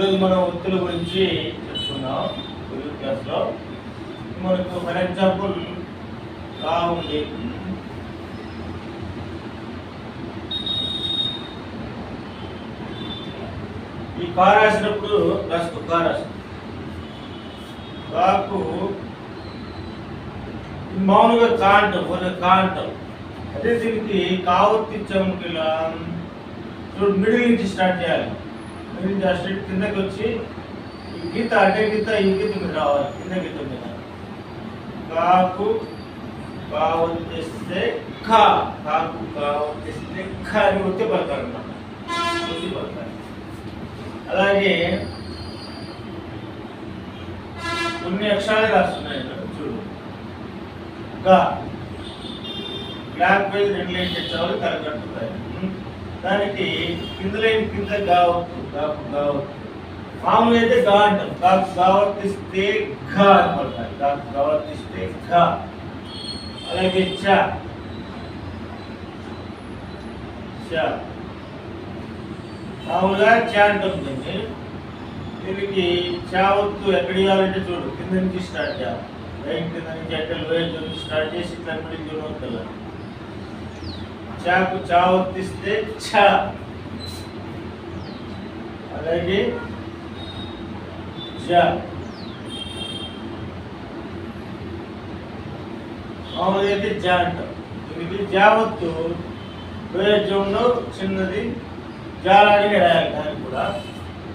ఈరోజు మనం ఒత్తుల గురించి చెప్తున్నాం తెలుగు క్లాస్లో. మనకు ఫర్ ఎగ్జాంపుల్ కా ఉంది, ఈ కా రాసినప్పుడు రాసుకో, కా రాసి కాకు మామూలుగా కా అంటాం, కొంచెం కా అంటాం. అదే దీనికి కావత్తి ఇచ్చాము ఇలా చూడు, మిడిల్ నుంచి స్టార్ట్ చేయాలి. మిడిల్ నుంచి స్ట్రెయిట్ కిందకి వచ్చి ఈ గీత అంటే గీత ఈ గీత మీద రావాలి, కింద గీత మీద. కాకు కావత్తిస్తే ఖా, కాకు కావత్తిస్తే ఖా అని ఒత్తి పడతారు అన్నమాట, ఒత్తి పడతారు. అలాగే కొన్ని అక్షరాలు రాస్తున్నాయి చూడు. గా బ్లాక్ పేజ్ 2 లైన్ తెచ్చావాలి, కరెక్ట్. దానికి కింద లైన్ కింద గావత్తు, కాకు గావత్తు. మామూలుగా అయితే గా అంటాం, కాకు గావర్తిస్తే ఘ అని పడతాయి, కాకు గావర్తిస్తే ఘ. అలాగే చ, మామూలుగా చ అంటాం. దీనికి చావత్తు ఎక్కడ ఇవ్వాలంటే చూడు, కింద నుంచి స్టార్ట్ చేయాలి. రైట్ కింద నుంచి ఎక్కడ వేరు స్టార్ట్ చేసి ఇట్లా మిడిల్ చూడవద్దు. చాకు చావత్తిస్తే ఛ. అలాగే జ, మామూలుగా అయితే జ అంటాం. దీనికి జావత్తు వేజంలో చిన్నది జాలాడిగా రాయాలి. దానికి కూడా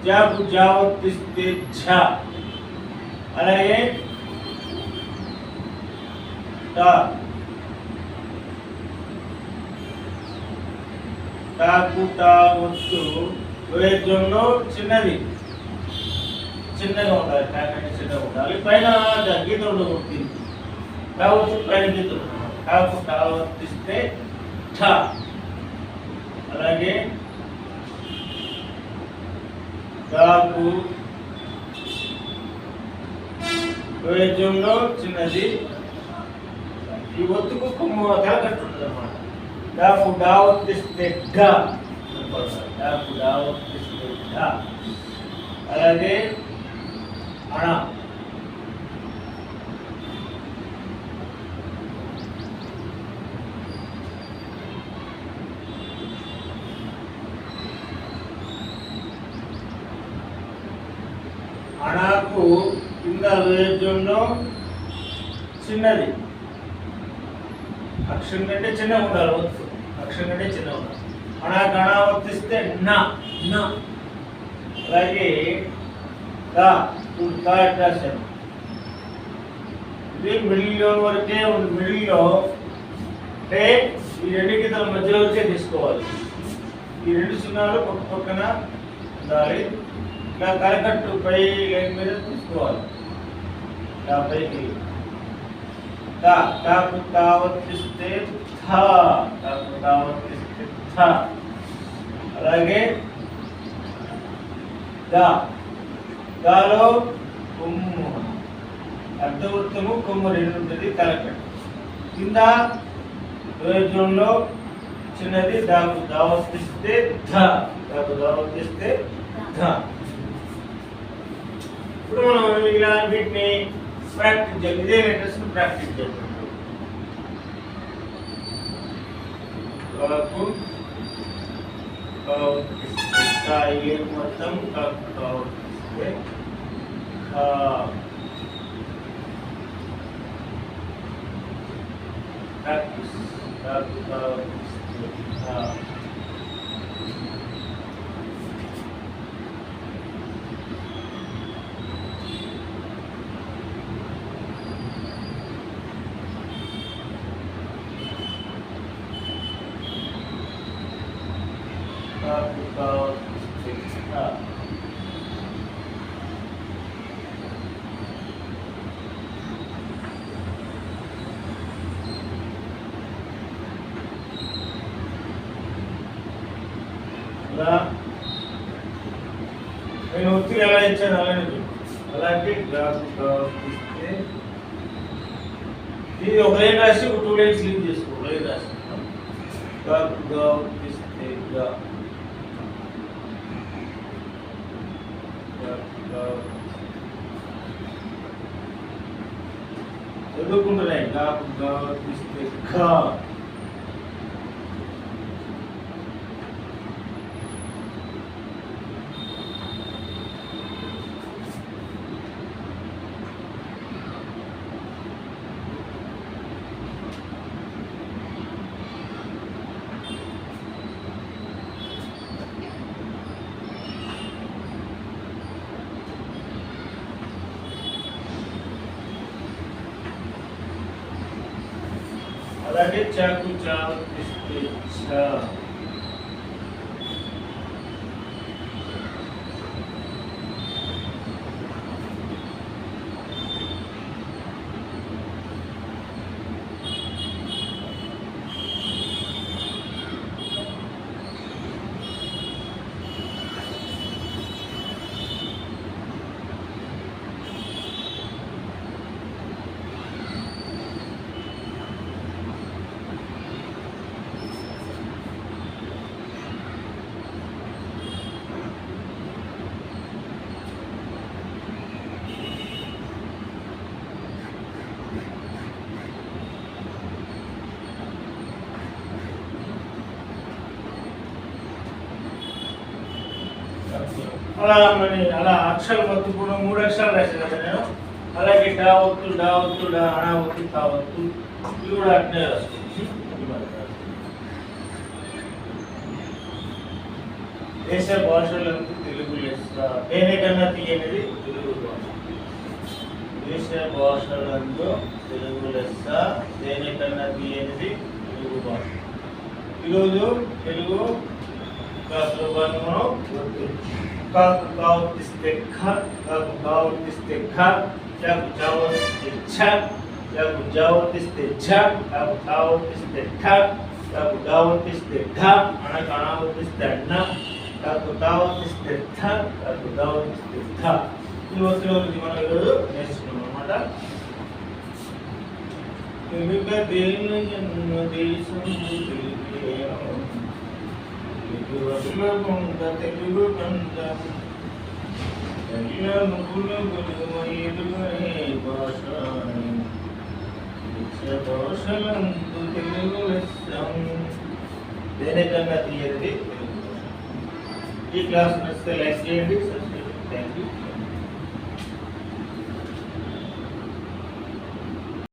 జాకు జావత్తిస్తే ఝ. అలాగే టా, టాకు టావత్తు వేజంలో చిన్నది చిన్నగా ఉండాలి, టాకంటే చిన్నగా ఉండాలి. పైన గీత ఉండకూడదు, టావత్తు పైన గీత ఉంటుంది. టాకు టావత్తిస్తే ఠ. అలాగే టాకు వేజంలో చిన్నది, ఈ ఒత్తుకు కొమ్ము తెలకట్టు ఉంటుంది అన్నమాట. డాకు డావత్తిస్తే గా, డాకు డావత్తిస్తే గా. అలాగే అణ, అణకు కింద వేజంలో చిన్నది, అక్షరం కంటే చిన్నగా ఉండాలి, వత్తు అక్షరం కంటే చిన్నగా ఉండాలి. అణ వర్తిస్తే నా. అలాగే గా, ఇది మిడిల్లో వరకే ఉంది. మిడిల్లో అంటే ఈ 2 గీతల మధ్యలో వచ్చే తీసుకోవాలి. ఈ 2 సున్నాలు పక్క పక్కన ఉండాలి. ఇలా కరకట్టు పై లైన్ మీద తీసుకోవాలి. పైకి టాకు తావత్తిస్తే థ, టాకు తావత్తిస్తే థ. అలాగే గా, గాలో కొమ్ము, అర్ధవృత్తము కొమ్ము 2 ఉంటుంది, కరకట్టు. కింద ద్వైజంలో చిన్నది, దాకు దావత్తిస్తే ధ, దాకు దావత్తిస్తే ధ. ఇప్పుడు మనం ఇలా వీటిని ప్రాక్టీస్ చేయాలి, ఇదే లెటర్స్ ప్రాక్టీస్ చేయాలి. కాకు కావత్తిస్తే మొత్తం కాకు కావత్తిస్తే ఖా. ప్రాక్టీస్ కాకు కావత్తిస్తే ఖా. నేను ఒత్తి ఎలా ఇచ్చాను అలానే చూడు. అలాగే ఇస్తే ఇది ఒక లైన్ రాసి ఒక 2 లైన్స్ లీవ్ చేసుకో. లైన్ రాసి ఇస్తే చదువుకుంటున్నాయి గాపిస్తే ఘ. అలాగే చాకు చావతిస్తే చ. అలా అక్షరాలు మొత్తం కూడా 3 అక్షరాలు రాశాను కదా నేను. అలాగే డా ఒత్తు డా ఒత్తు డా అనా ఒత్తు తా ఒత్తు ఇవి కూడా అట్నే రాసుకోవచ్చు. దేశ భాషలందు తెలుగు లెస్స. దేని కన్నా తీయనిది తెలుగు భాష. దేశ భాషలందు తెలుగు లెస్స. దేని కన్నా తీయనిది తెలుగు భాష. ఈరోజు తెలుగు క్లాసులో భాగంగా కాకు కావతిస్తే ఖ, కాకు కావతిస్తే ఖ, చాకు చావతిస్తే ఛ, చాకు జావతిస్తే ఝ, కాకు తావతిస్తే ఠ, కాకు గావతిస్తే ఢ, అనకు అనావతిస్తే అన్న, కాకు తావతిస్తే థ, కాకు దావతిస్తే థ. ఈ వస్తువుల గురించి మనం ఈరోజు నేర్చుకున్నాం అన్నమాట. తెలుగదేన జన్మ దేశం తెలుగేను, తెలుగు కంద భాష భాషలందు తెలుగు లెస్సం. దేనికన్నా తీయది తెలుగు భాష. ఈ క్లాస్ నచ్చితే లైక్ చేయండి, సబ్స్క్రైబ్ చేయండి. Thank you.